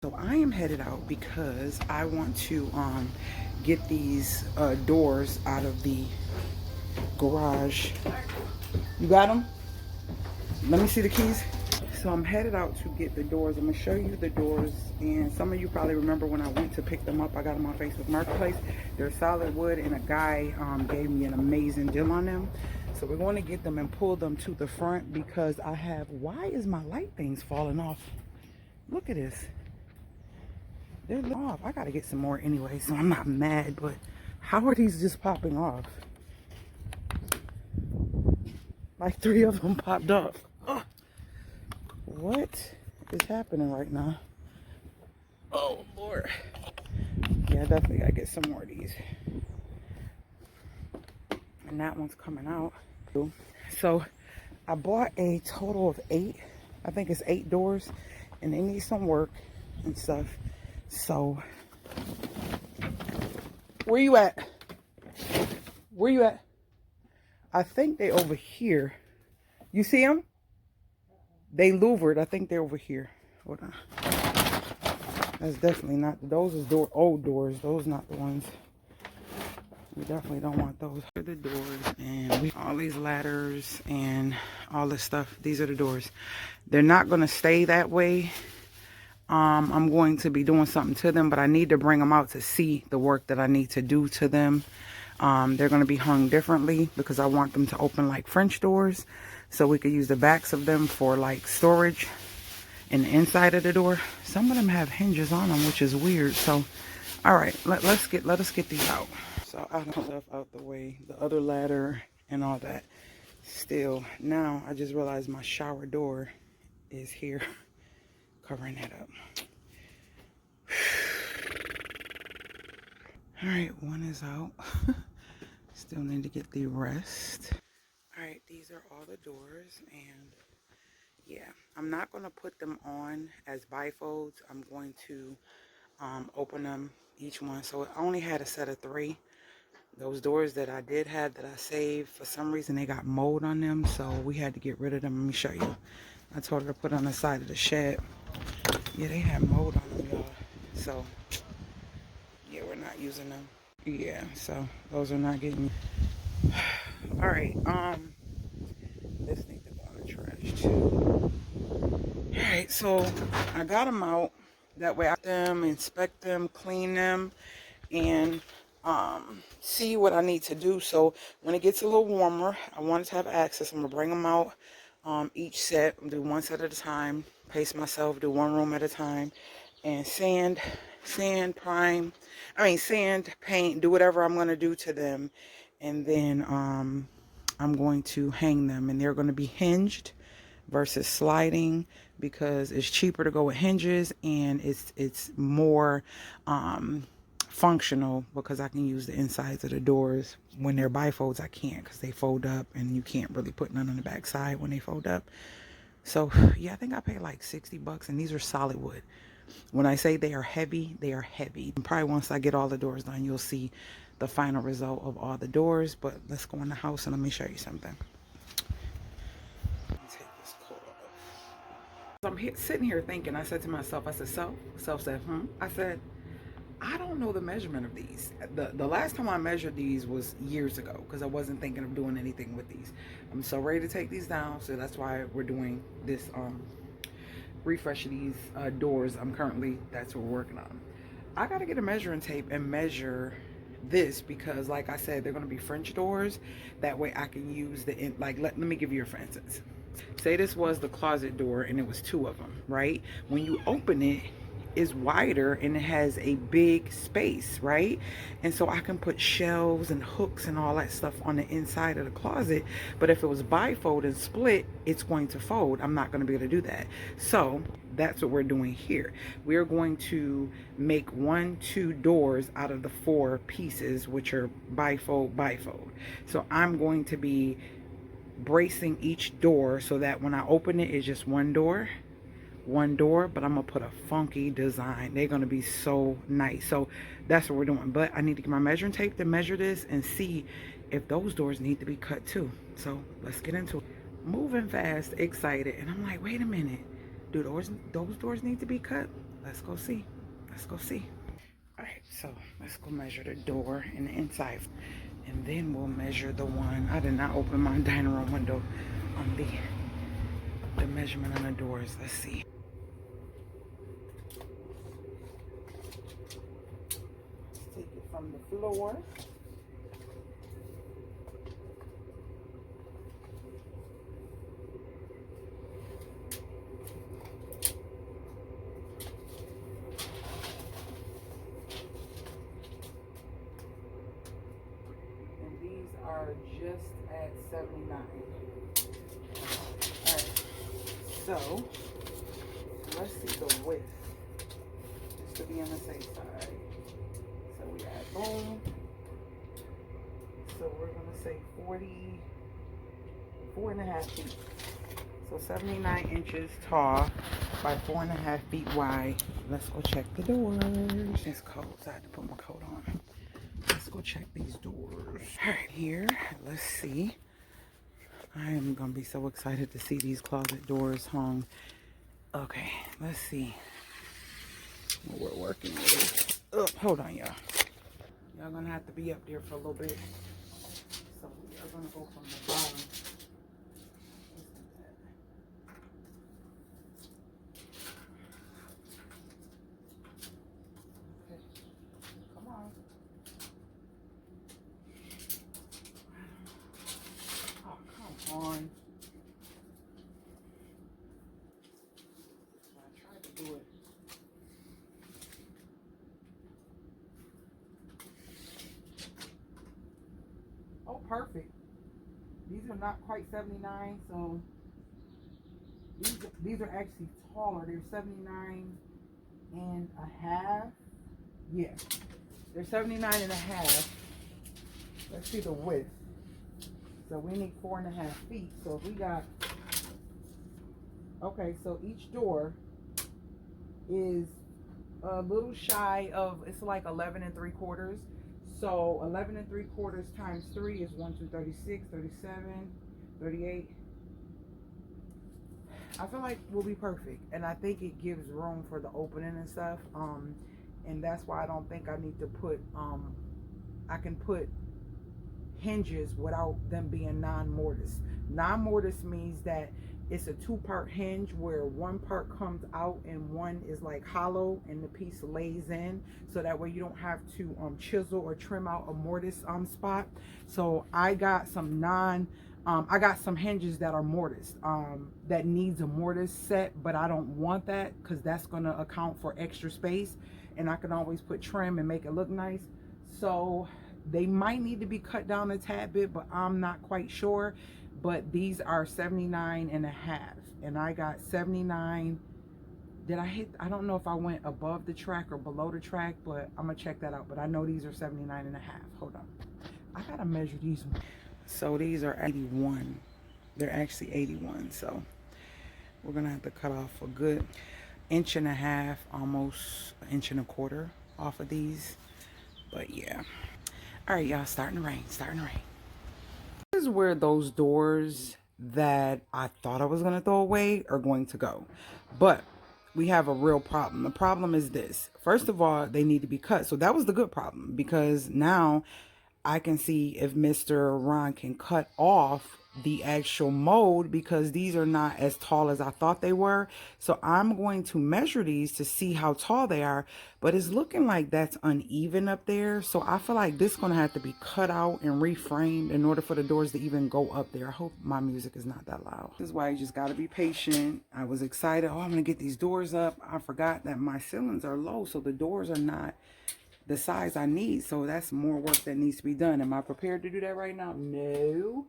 So I am headed out because I want to get these doors out of the garage. You got them? Let me see the keys. So I'm headed out to get the doors. I'm gonna show you the doors, and some of you probably remember when I went to pick them up, I got them on Facebook Marketplace. They're solid wood, and a guy gave me an amazing deal on them. So we're going to get them and pull them to the front because I have, why is my light things falling off? Look at this. They're off. I gotta get some more anyway, so I'm not mad, but how are these just popping off? Like 3 of them popped off. Ugh. What is happening right now? Oh Lord. Yeah, I definitely gotta get some more of these. And that one's coming out. So I bought a total of 8. I think it's 8 doors, and they need some work and stuff. So where you at? Where you at? I think they over here. You see them? They louvered. I think they're over here. Hold on. That's definitely not. Those is old doors. Those not the ones. We definitely don't want those. These are the doors, and all these ladders and all this stuff. These are the doors. They're not going to stay that way. I'm going to be doing something to them, but I need to bring them out to see the work that I need to do to them. They're going to be hung differently because I want them to open like French doors, so we could use the backs of them for like storage in the inside of the door. Some of them have hinges on them, which is weird. So all right, let us get these out. So I don't stuff out the way, the other ladder and all that. Still, now I just realized my shower door is here. Covering that up. All right, one is out. Still need to get the rest. All right, these are all the doors, and yeah, I'm not going to put them on as bifolds. I'm going to open them each one. So I only had a set of 3. Those doors that I did have that I saved, for some reason they got mold on them, so we had to get rid of them. Let me show you. I told her to put on the side of the shed. Yeah, they have mold on them, y'all. So yeah, we're not using them. Yeah, so those are not getting. All right, this needs to go in the trash too. All right, so I got them out. That way I can inspect them, clean them, and see what I need to do. So when it gets a little warmer, I wanted to have access. I'm gonna bring them out each set. I'm do one set at a time, pace myself, do one room at a time, and sand, prime, sand, paint, do whatever I'm gonna do to them, and then I'm going to hang them, and they're going to be hinged versus sliding because it's cheaper to go with hinges, and it's more functional because I can use the insides of the doors. When they're bifolds, I can't because they fold up, and you can't really put none on the back side when they fold up. So yeah, I think I paid like 60 bucks, and these are solid wood. When I say they are heavy, they are heavy. And probably once I get all the doors done, you'll see the final result of all the doors. But let's go in the house and let me show you something. Let me take this cord off. So I'm sitting here thinking, I said to myself, I said, self said, I said, I don't know the measurement of these. The last time I measured these was years ago because I wasn't thinking of doing anything with these. I'm so ready to take these down, so that's why we're doing this refresh these doors. That's what we're working on. I gotta get a measuring tape and measure this because like I said, they're gonna be French doors. That way I can use let me give you a for instance. Say this was the closet door and it was 2 of them, right? When you open it, is wider and it has a big space, right? And so I can put shelves and hooks and all that stuff on the inside of the closet. But if it was bifold and split, it's going to fold. I'm not going to be able to do that. So that's what we're doing here. We're going to make 2 doors out of the 4 pieces, which are bifold. So I'm going to be bracing each door so that when I open it, it's just one door, but I'm gonna put a funky design. They're gonna be so nice. So that's what we're doing. But I need to get my measuring tape to measure this and see if those doors need to be cut too. So let's get into it. Moving fast, excited, and I'm like, wait a minute, do those doors need to be cut? let's go see. Let's go see. All right, so let's go measure the door and the inside, and then we'll measure the one. I did not open my dining room window on the measurement on the doors. Let's see. Let's take it from the floor. Are just at 79. Alright, so let's see the width, just to be on the safe side. So we add boom. So we're gonna say 4.5 feet. So 79 inches tall by 4.5 feet wide. Let's go check the doors. It's cold, so I had to put my coat on. Let's go check these doors. All right, here, let's see. I am gonna be so excited to see these closet doors hung. Okay, let's see what we're working with. Hold on, y'all. Y'all gonna have to be up there for a little bit. So we are gonna go from the bottom. Okay, come on. Oh, come on. I tried to do it. Oh, perfect. These are not quite 79, so these are actually taller. They're 79 and a half. Yeah, they're 79 and a half. Let's see the width. So we need 4.5 feet. So if we got, okay, so each door is a little shy of, it's like 11 3/4. So 11 3/4 times 3 is 1, 2, 36, 37, 38. I feel like we'll be perfect, and I think it gives room for the opening and stuff. And that's why I don't think I need to put I can put hinges without them being non-mortise. Non-mortise means that it's a two-part hinge where one part comes out and one is like hollow and the piece lays in, so that way you don't have to chisel or trim out a mortise spot. So I got some I got some hinges that are mortise, that needs a mortise set, but I don't want that because that's going to account for extra space, and I can always put trim and make it look nice. So they might need to be cut down a tad bit, but I'm not quite sure. But these are 79 and a half, and I got 79. Did I hit? I don't know if I went above the track or below the track, but I'm gonna check that out. But I know these are 79 and a half. Hold on, I gotta measure these. So these are 81. They're actually 81. So we're gonna have to cut off a good 1.5 inches, almost 1.25 inches off of these. But yeah. All right, y'all, starting to rain, starting to rain. This is where those doors that I thought I was going to throw away are going to go. But we have a real problem. The problem is this. First of all, they need to be cut. So that was the good problem, because now I can see if Mr. Ron can cut off the actual mold, because these are not as tall as I thought they were. So I'm going to measure these to see how tall they are, but it's looking like that's uneven up there. So I feel like this is going to have to be cut out and reframed in order for the doors to even go up there. I hope my music is not that loud. This is why you just got to be patient. I was excited. Oh, I'm going to get these doors up. I forgot that my ceilings are low, so the doors are not the size I need. So that's more work that needs to be done. Am I prepared to do that right now? No.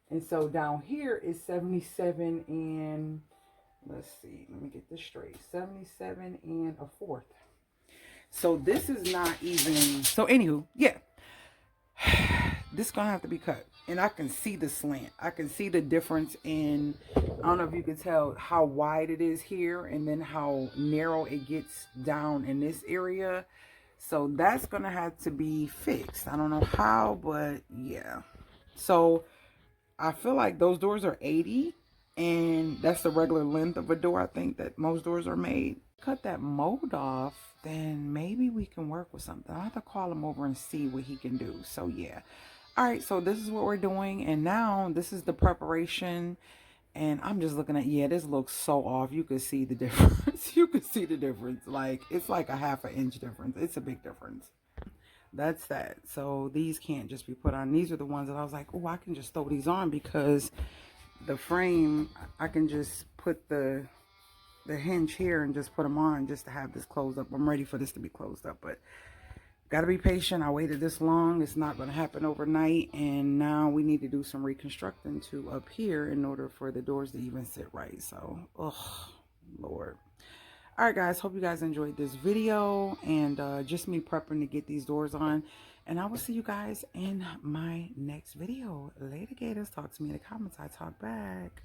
And so down here is 77 and, let's see, let me get this straight, 77 and 1/4. So this is not even, so anywho, yeah, this is gonna have to be cut. And I can see the slant. I can see the difference in, I don't know if you can tell how wide it is here and then how narrow it gets down in this area. So that's gonna have to be fixed. I don't know how, but yeah. So I feel like those doors are 80, and that's the regular length of a door. I think that most doors are made. cut that mold off, then maybe we can work with something. I'll have to call him over and see what he can do. So yeah. All right, so this is what we're doing, and now this is the preparation. And I'm just looking at, yeah, this looks so off. You can see the difference. You can see the difference. Like, it's like a ½ inch difference. It's a big difference. That's that. So these can't just be put on. These are the ones that I was like, oh, I can just throw these on, because the frame, I can just put the hinge here and just put them on just to have this closed up. I'm ready for this to be closed up, but gotta be patient. I waited this long. It's not going to happen overnight, and now we need to do some reconstructing to up here in order for the doors to even sit right. So, oh Lord. All right, guys, hope you guys enjoyed this video, and just me prepping to get these doors on, and I will see you guys in my next video. Later, gators. Talk to me in the comments. I talk back.